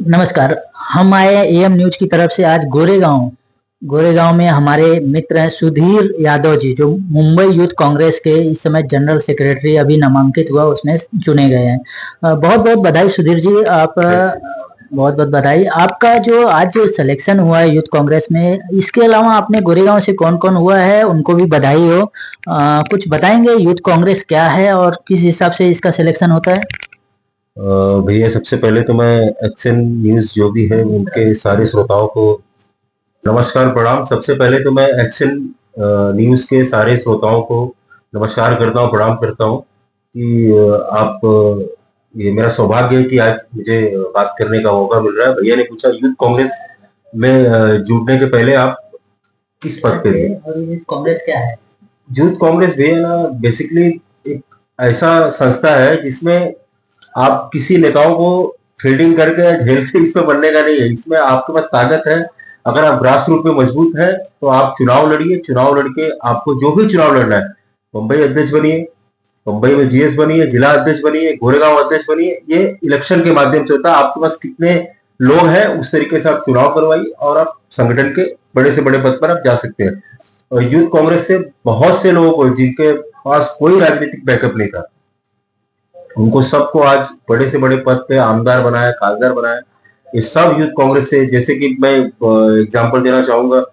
नमस्कार। हम आए एएम न्यूज की तरफ से आज गोरेगांव में हमारे मित्र हैं सुधीर यादव जी, जो मुंबई यूथ कांग्रेस के इस समय जनरल सेक्रेटरी अभी नामांकित हुआ उसमें चुने गए हैं। बहुत बहुत बधाई सुधीर जी, आप बहुत बहुत बधाई। आपका जो आज सिलेक्शन हुआ है यूथ कांग्रेस में, इसके अलावा आपने गोरेगांव से कौन कौन हुआ है उनको भी बधाई हो। कुछ बताएंगे यूथ कांग्रेस क्या है और किस हिसाब से इसका सिलेक्शन होता है? भैया, सबसे पहले तो मैं एक्शन न्यूज जो भी है उनके सारे श्रोताओं को नमस्कार प्रणाम। सबसे पहले तो मैं एक्शन न्यूज के सारे श्रोताओं को नमस्कार करता हूँ, प्रणाम करता हूँ कि ये मेरा सौभाग्य है कि आज मुझे बात करने का मौका मिल रहा है। भैया ने पूछा यूथ कांग्रेस में जुड़ने के पहले आप किस पद पे थे और यूथ कांग्रेस क्या है? यूथ कांग्रेस भैया ना बेसिकली एक ऐसा संस्था है जिसमें आप किसी नेताओं को फील्डिंग करके झेल के इसमें बनने का नहीं है। इसमें आपके पास ताकत है। अगर आप ग्रास रूट में मजबूत है तो आप चुनाव लड़िए। चुनाव लड़के आपको जो भी चुनाव लड़ना है, मुंबई अध्यक्ष बनिए, मुंबई में जीएस बनिए, जिला अध्यक्ष बनिए, गोरेगांव अध्यक्ष बनिए। ये इलेक्शन के माध्यम से होता है। आपके पास कितने लोग हैं उस तरीके से आप चुनाव करवाइए और आप संगठन के बड़े से बड़े पद पर आप जा सकते हैं। और यूथ कांग्रेस से बहुत से लोगों को जिनके पास कोई राजनीतिक बैकअप नहीं था, उनको सबको आज बड़े से बड़े पद पे आमदार बनाया, खासदार बनाया। ये सब यूथ कांग्रेस से। जैसे कि मैं एग्जांपल देना चाहूंगा,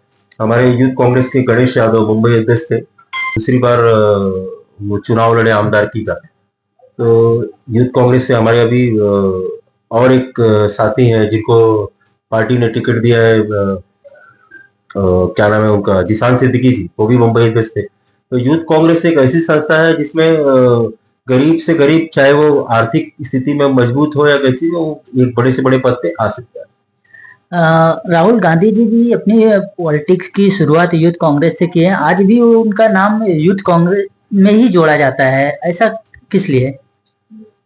हमारे यूथ कांग्रेस के गणेश यादव मुंबई अध्यक्ष थे, दूसरी बार वो चुनाव लड़े आमदारकी का। तो यूथ कांग्रेस से हमारे अभी और एक साथी हैं जिनको पार्टी ने टिकट दिया है, क्या नाम है उनका, जिसान सिद्दीकी जी, वो भी मुंबई अध्यक्ष थे। तो यूथ कांग्रेस एक ऐसी संस्था है जिसमें गरीब से गरीब, चाहे वो आर्थिक स्थिति में मजबूत हो या कैसी, वो एक बड़े से बड़े पद पे आ सकता है। राहुल गांधी जी भी अपनी पॉलिटिक्स की शुरुआत यूथ कांग्रेस से की है। आज भी उनका नाम यूथ कांग्रेस में ही जोड़ा जाता है, ऐसा किस लिए?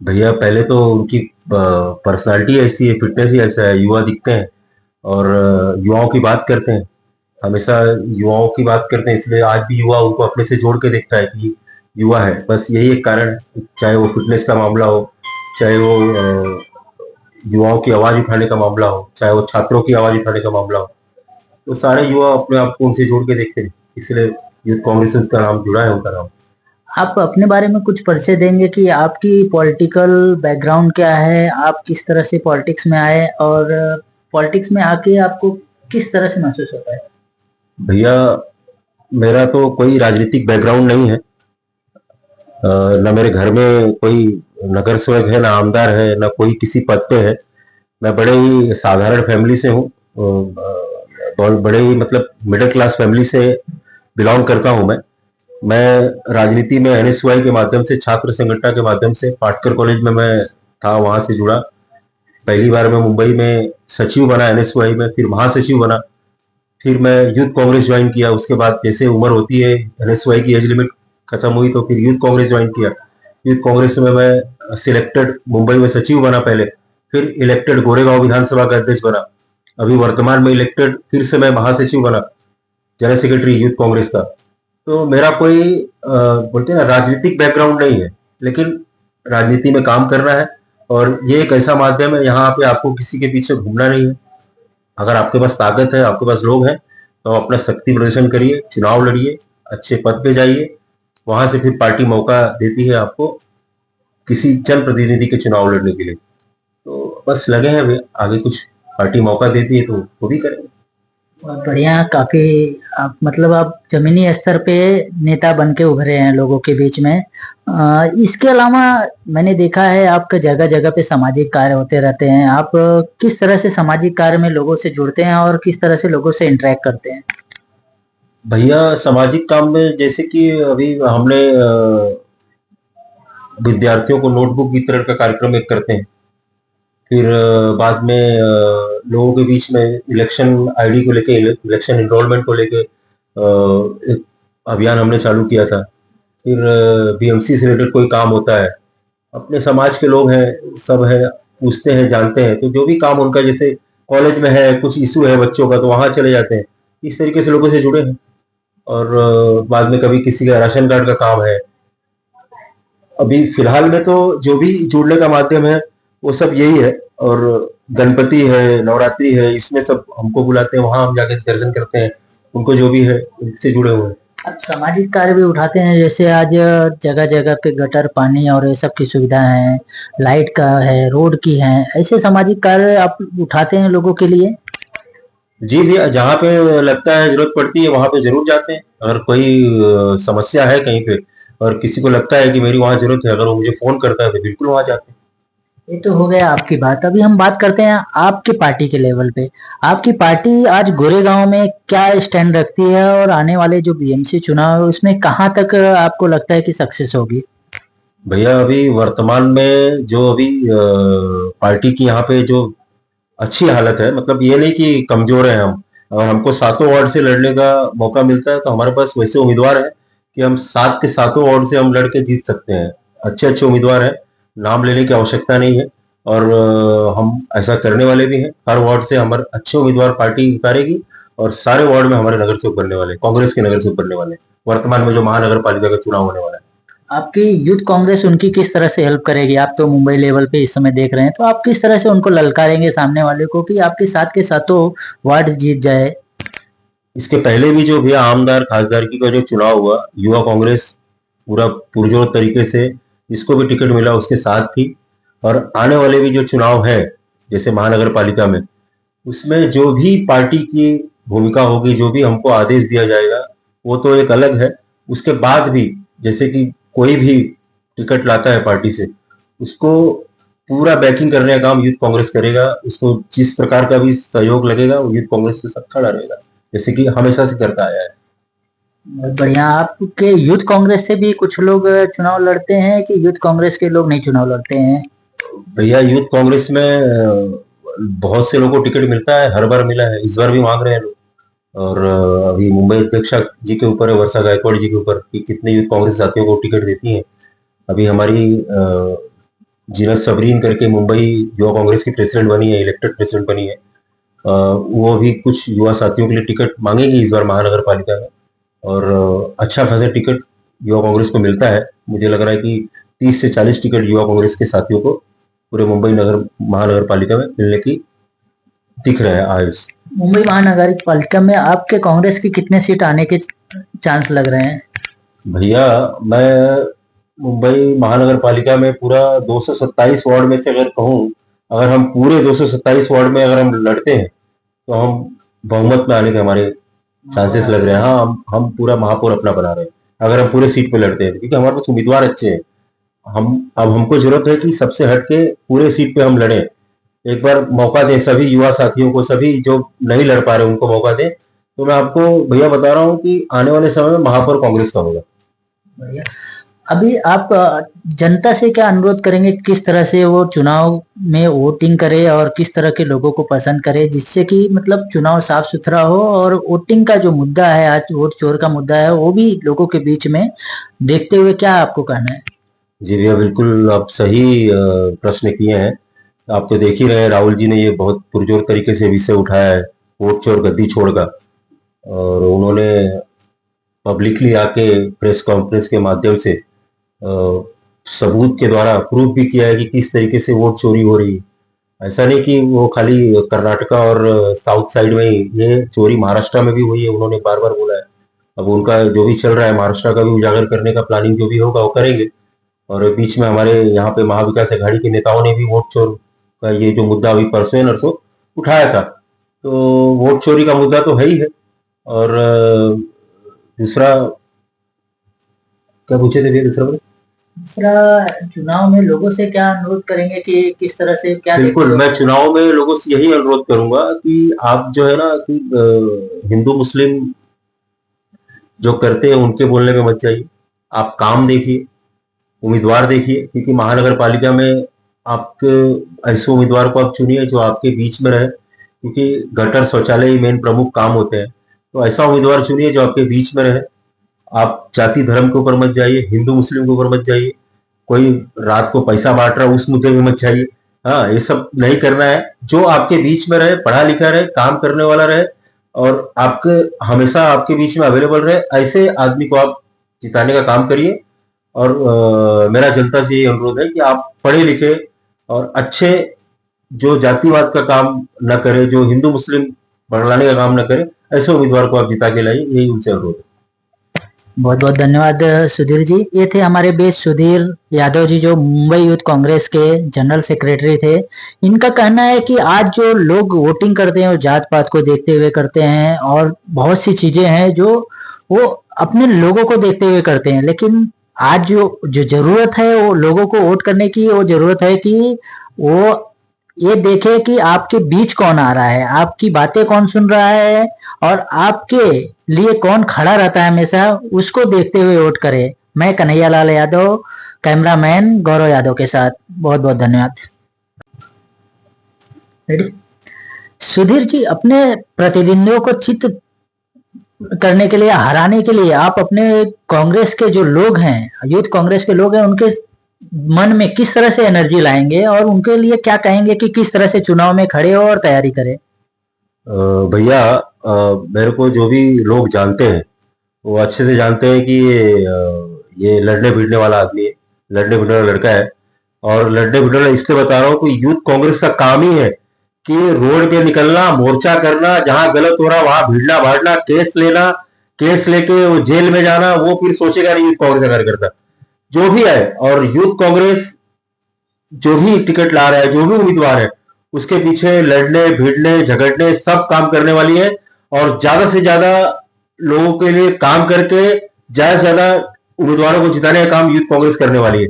भैया, पहले तो उनकी पर्सनालिटी ऐसी है, फिटनेस ही ऐसा है, युवा दिखते हैं और युवाओं की बात करते हैं। हमेशा युवाओं की बात करते हैं, इसलिए आज भी युवा उनको अपने से जोड़ के देखता है कि युवा है। बस यही एक कारण है। चाहे वो फिटनेस का मामला हो, चाहे वो युवाओं की आवाज उठाने का मामला हो, चाहे वो छात्रों की आवाज उठाने का मामला हो, तो सारे युवा अपने आप को उनसे जोड़ के देखते हैं। इसलिए यूथ कांग्रेस से उसका नाम जुड़ा है, उनका नाम। आप अपने बारे में कुछ परिचय देंगे कि आपकी पॉलिटिकल बैकग्राउंड क्या है, आप किस तरह से पॉलिटिक्स में आए और पॉलिटिक्स में आके आपको किस तरह से महसूस होता है? भैया, मेरा तो कोई राजनीतिक बैकग्राउंड नहीं है। न मेरे घर में कोई नगर सेवक है, ना आमदार है, ना कोई किसी पद पे है। मैं बड़े ही साधारण फैमिली से हूँ। बहुत बड़े ही मतलब मिडिल क्लास फैमिली से बिलोंग करता हूँ मैं राजनीति में एनएसयूआई के माध्यम से, छात्र संगठन के माध्यम से, पाटकर कॉलेज में मैं था, वहां से जुड़ा। पहली बार मैं मुंबई में सचिव बना एनएसयूआई में, फिर महासचिव बना, फिर मैं यूथ कांग्रेस ज्वाइन किया। उसके बाद जैसे उम्र होती है, एनएसयूआई की एज लिमिट खत्म हुई, तो फिर यूथ कांग्रेस ज्वाइन किया। यूथ कांग्रेस में मैं सिलेक्टेड मुंबई में सचिव बना पहले, फिर इलेक्टेड गोरेगांव विधानसभा का अध्यक्ष बना। अभी वर्तमान में इलेक्टेड फिर से मैं महासचिव बना, जनरल सेक्रेटरी यूथ कांग्रेस का। तो मेरा कोई बोलते हैं ना, राजनीतिक बैकग्राउंड नहीं है, लेकिन राजनीति में काम करना है। और ये एक ऐसा माध्यम है, यहाँ पे आपको किसी के पीछे घूमना नहीं है। अगर आपके पास ताकत है, आपके पास लोग हैं, तो अपना शक्ति प्रदर्शन करिए, चुनाव लड़िए, अच्छे पद पे जाइए। वहां से फिर पार्टी मौका देती है आपको किसी जनप्रतिनिधि के चुनाव लड़ने के लिए। तो बस लगे हैं अभी, आगे कुछ पार्टी मौका देती है तो वो भी करेंगे। बहुत बढ़िया, काफी आप मतलब आप जमीनी स्तर पे नेता बन के उभरे हैं लोगों के बीच में। इसके अलावा मैंने देखा है आपका जगह जगह पे सामाजिक कार्य होते रहते हैं। आप किस तरह से सामाजिक कार्य में लोगों से जुड़ते हैं और किस तरह से लोगों से इंटरेक्ट करते हैं? भैया, सामाजिक काम में जैसे कि अभी हमने विद्यार्थियों को नोटबुक वितरण का कार्यक्रम एक करते हैं। फिर बाद में लोगों के बीच में इलेक्शन आईडी को लेके, इलेक्शन एनरोलमेंट को लेके एक अभियान हमने चालू किया था। फिर बीएमसी से रिलेटेड कोई काम होता है, अपने समाज के लोग हैं, सब है, पूछते हैं, जानते हैं, तो जो भी काम उनका, जैसे कॉलेज में है कुछ इशू है बच्चों का, तो वहां चले जाते हैं। इस तरीके से लोगों से जुड़े हैं। और बाद में कभी किसी का राशन कार्ड का काम है। अभी फिलहाल में तो जो भी जुड़ने का माध्यम है वो सब यही है। और गणपति है, नवरात्रि है, इसमें सब हमको बुलाते हैं, वहां हम जाके दर्शन करते हैं, उनको जो भी है उनसे जुड़े हुए हैं। आप सामाजिक कार्य भी उठाते हैं, जैसे आज जगह जगह पे गटर पानी और ये सब की सुविधा है, लाइट का है, रोड की है, ऐसे सामाजिक कार्य आप उठाते हैं लोगों के लिए? जी भैया, जहाँ पे लगता है जरूरत पड़ती है वहां पे जरूर जाते हैं। अगर कोई समस्या है कहीं पे और किसी को लगता है कि मेरी वहां जरूरत है, अगर वो मुझे फोन करता है तो बिल्कुल वहां जाते हैं। ये तो हो गया आपकी बात। अभी हम बात करते हैं आपकी पार्टी के लेवल पे। आपकी पार्टी आज गोरेगांव में क्या स्टैंड रखती है और आने वाले जो बीएमसी चुनाव है उसमें कहाँ तक आपको लगता है कि सक्सेस होगी? भैया अभी वर्तमान में जो अभी पार्टी की यहाँ पे जो अच्छी हालत है, मतलब ये नहीं कि कमजोर है हम, और हमको सातों वार्ड से लड़ने का मौका मिलता है तो हमारे पास वैसे उम्मीदवार है कि हम सात के सातों वार्ड से हम लड़के जीत सकते हैं। अच्छे अच्छे उम्मीदवार हैं, नाम लेने की आवश्यकता नहीं है, और हम ऐसा करने वाले भी हैं। हर वार्ड से हमारे अच्छे उम्मीदवार पार्टी उतारेगी और सारे वार्ड में हमारे नगर सेवक बनने वाले, कांग्रेस के नगर सेवक बनने वाले हैं। वर्तमान में जो महानगर पालिका का चुनाव होने वाला है। आपकी यूथ कांग्रेस उनकी किस तरह से हेल्प करेगी? आप तो मुंबई लेवल पे इस समय देख रहे हैं, तो आप किस तरह से उनको ललकारेंगे सामने वाले को कि आपके साथ के साथों वार्ड जीत जाए? इसके पहले भी जो भैया आमदार खासदारकी का जो चुनाव हुआ, युवा कांग्रेस पूरा पुरजोर तरीके से इसको भी टिकट मिला, उसके साथ थी। और आने वाले भी जो चुनाव है जैसे महानगर पालिका में, उसमें जो भी पार्टी की भूमिका होगी, जो भी हमको आदेश दिया जाएगा वो तो एक अलग है। उसके बाद भी जैसे कि कोई भी टिकट लाता है पार्टी से, उसको पूरा बैकिंग करने का काम यूथ कांग्रेस करेगा। उसको जिस प्रकार का भी सहयोग लगेगा वो यूथ कांग्रेस के साथ खड़ा रहेगा, जैसे कि हमेशा से करता आया है। बहुत बढ़िया। आपके यूथ कांग्रेस से भी कुछ लोग चुनाव लड़ते हैं कि यूथ कांग्रेस के लोग नहीं चुनाव लड़ते हैं? भैया यूथ कांग्रेस में बहुत से लोगों को टिकट मिलता है, हर बार मिला है, इस बार भी मांग रहे हैं लोग। और अभी मुंबई अध्यक्षा जी के ऊपर है, वर्षा गायकवाड़ जी के ऊपर, कि कितने यूथ कांग्रेस साथियों को टिकट देती है। अभी हमारी जीनत सबरीन करके मुंबई युवा कांग्रेस की प्रेसिडेंट बनी है, इलेक्टेड प्रेसिडेंट बनी है। वो भी कुछ युवा साथियों के लिए टिकट मांगेगी इस बार महानगर पालिका में, और अच्छा खासा टिकट युवा कांग्रेस को मिलता है। मुझे लग रहा है कि 30 से 40 टिकट युवा कांग्रेस के साथियों को पूरे मुंबई नगर महानगर पालिका में मिलने की दिख रहा है आज। मुंबई महानगर पालिका में आपके कांग्रेस की कितने सीट आने के चांस लग रहे हैं? भैया मैं मुंबई महानगर पालिका में पूरा 227 वार्ड में से अगर कहूँ, अगर हम पूरे 227 वार्ड में अगर हम लड़ते हैं तो हम बहुमत में आने के हमारे चांसेस लग रहे हैं। हाँ, हम पूरा महापौर अपना बना रहे हैं अगर हम पूरे सीट पे लड़ते हैं, क्योंकि हमारे पास उम्मीदवार अच्छे हैं। हम अब हमको जरूरत है कि सबसे हट के पूरे सीट पे हम लड़े। एक बार मौका दें सभी युवा साथियों को, सभी जो नहीं लड़ पा रहे उनको मौका दें। तो मैं आपको भैया बता रहा हूँ कि आने वाले समय में महापौर कांग्रेस का होगा। बढ़िया। अभी आप जनता से क्या अनुरोध करेंगे, किस तरह से वो चुनाव में वोटिंग करे और किस तरह के लोगों को पसंद करे, जिससे कि मतलब चुनाव साफ सुथरा हो और वोटिंग का जो मुद्दा है, आज वोट चोर का मुद्दा है, वो भी लोगों के बीच में देखते हुए क्या आपको कहना है? जी भैया, बिल्कुल आप सही प्रश्न किए हैं। आप तो देख ही रहे हैं, राहुल जी ने ये बहुत पुरजोर तरीके से विषय उठाया है, वोट चोर गद्दी छोड़ का। और उन्होंने पब्लिकली आके प्रेस कॉन्फ्रेंस के माध्यम से सबूत के द्वारा प्रूफ भी किया है कि किस तरीके से वोट चोरी हो रही है। ऐसा नहीं कि वो खाली कर्नाटका और साउथ साइड में ही, ये चोरी महाराष्ट्र में भी हुई है, उन्होंने बार बार बोला है। अब उनका जो भी चल रहा है, महाराष्ट्र का भी उजागर करने का प्लानिंग जो भी होगा वो करेंगे। और बीच में हमारे यहाँ पे महाविकास अघाड़ी के नेताओं ने भी वोट चोर का ये जो मुद्दा अभी परसों या नरसों उठाया था। तो वोट चोरी का मुद्दा तो है ही है। और दूसरा क्या पूछे थे भैया, दूसरा बोले? दूसरा, चुनाव में लोगों से क्या अनुरोध करेंगे कि किस तरह से क्या बिल्कुल, मैं चुनाव में लोगों से यही अनुरोध करूंगा कि आप जो है ना कि हिंदू मुस्लिम जो करते हैं उनके बोलने में मत जाइए। आप काम देखिए, उम्मीदवार देखिए, क्योंकि महानगर पालिका में आपके ऐसे उम्मीदवार को आप चुनिए जो आपके बीच में रहे, क्योंकि गटर शौचालय ही मेन प्रमुख काम होते हैं। तो ऐसा उम्मीदवार चुनिए जो आपके बीच में रहे। आप जाति धर्म के ऊपर मत जाइए, हिंदू मुस्लिम के ऊपर मत जाइए, कोई रात को पैसा बांट रहा है उस मुद्दे में मत जाइए। हाँ, ये सब नहीं करना है। जो आपके बीच में रहे, पढ़ा लिखा रहे, काम करने वाला रहे और आपके हमेशा आपके बीच में अवेलेबल रहे, ऐसे आदमी को आप जिताने का काम करिए। और मेरा जनता से ये अनुरोध है कि आप पढ़े लिखे और अच्छे जो जातिवाद का काम न करे, जो हिंदू मुस्लिम बढ़ाने का काम न करे, ऐसे उम्मीदवार को आप जिता के लाइए, यही उनसे अनुरोध है। बहुत बहुत धन्यवाद सुधीर जी। ये थे हमारे बीच सुधीर यादव जी, जो मुंबई यूथ कांग्रेस के जनरल सेक्रेटरी थे। इनका कहना है कि आज जो लोग वोटिंग करते हैं वो जात पात को देखते हुए करते हैं, और बहुत सी चीजें हैं जो वो अपने लोगों को देखते हुए करते हैं। लेकिन आज जो जो जरूरत है वो लोगों को वोट करने की, वो जरूरत है कि वो ये देखे कि आपके बीच कौन आ रहा है, आपकी बातें कौन सुन रहा है, और आपके लिए कौन खड़ा रहता है हमेशा, उसको देखते हुए वोट करे। मैं कन्हैया लाल यादव, कैमरामैन गौरव यादव के साथ। बहुत बहुत धन्यवाद। रेडी? सुधीर जी, अपने प्रतिद्वंदियों को चित करने के लिए, हराने के लिए आप अपने कांग्रेस के जो लोग हैं, यूथ कांग्रेस के लोग हैं, उनके मन में किस तरह से एनर्जी लाएंगे और उनके लिए क्या कहेंगे कि किस तरह से चुनाव में खड़े हो और तैयारी करें? भैया, मेरे को जो भी लोग जानते हैं वो अच्छे से जानते हैं कि ये लड़ने भिड़ने वाला आदमी है, लड़ने भिड़ने वाला लड़का है। और लड़ने भिड़ने वाला इसलिए बता रहा हूँ कि यूथ कांग्रेस का काम ही है कि रोड पे निकलना, मोर्चा करना, जहां गलत हो रहा वहां भिड़ना भाड़ना, केस लेना, केस लेके वो जेल में जाना, वो फिर सोचेगा नहीं यूथ कांग्रेस का कार्यकर्ता जो भी है। और यूथ कांग्रेस जो भी टिकट ला रहा है, जो भी उम्मीदवार है, उसके पीछे लड़ने भिड़ने झगड़ने सब काम करने वाली है। और ज्यादा से ज्यादा लोगों के लिए काम करके ज्यादा से ज्यादा उम्मीदवारों को जिताने का काम यूथ कांग्रेस करने वाली है।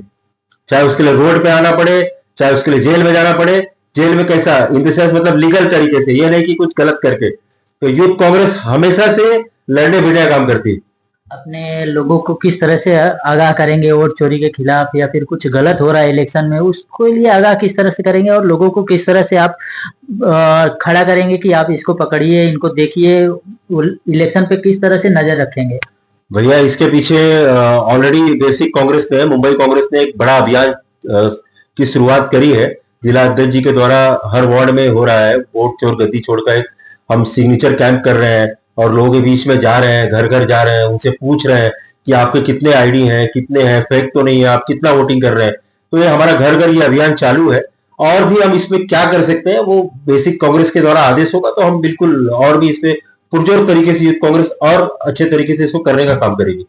चाहे उसके लिए रोड पे आना पड़े, चाहे उसके लिए जेल में जाना पड़े। जेल में कैसा, इन द सेंस मतलब लीगल तरीके से, ये नहीं कि कुछ गलत करके। तो यूथ कांग्रेस हमेशा से लड़ने भिड़ने का काम करती है। अपने लोगों को किस तरह से आगाह करेंगे वोट चोरी के खिलाफ, या फिर कुछ गलत हो रहा है इलेक्शन में उसको लिए आगाह किस तरह से करेंगे, और लोगों को किस तरह से आप खड़ा करेंगे कि आप इसको पकड़िए, इनको देखिए, इलेक्शन पे किस तरह से नजर रखेंगे? भैया, इसके पीछे ऑलरेडी बेसिक कांग्रेस ने, मुंबई कांग्रेस ने एक बड़ा अभियान की शुरुआत करी है। जिला अध्यक्ष जी के द्वारा हर वार्ड में हो रहा है वोट चोर गद्दी चोर का एक हम सिग्नेचर कैंप कर रहे हैं, और लोगों के बीच में जा रहे हैं, घर घर जा रहे हैं, उनसे पूछ रहे हैं कि आपके कितने आईडी हैं, कितने हैं, फेक तो नहीं है, आप कितना वोटिंग कर रहे हैं। तो ये हमारा घर घर ये अभियान चालू है। और भी हम इसमें क्या कर सकते हैं वो बेसिक कांग्रेस के द्वारा आदेश होगा तो हम बिल्कुल और भी इसमें पुरजोर तरीके से यूथ कांग्रेस और अच्छे तरीके से इसको करने का काम करेगी।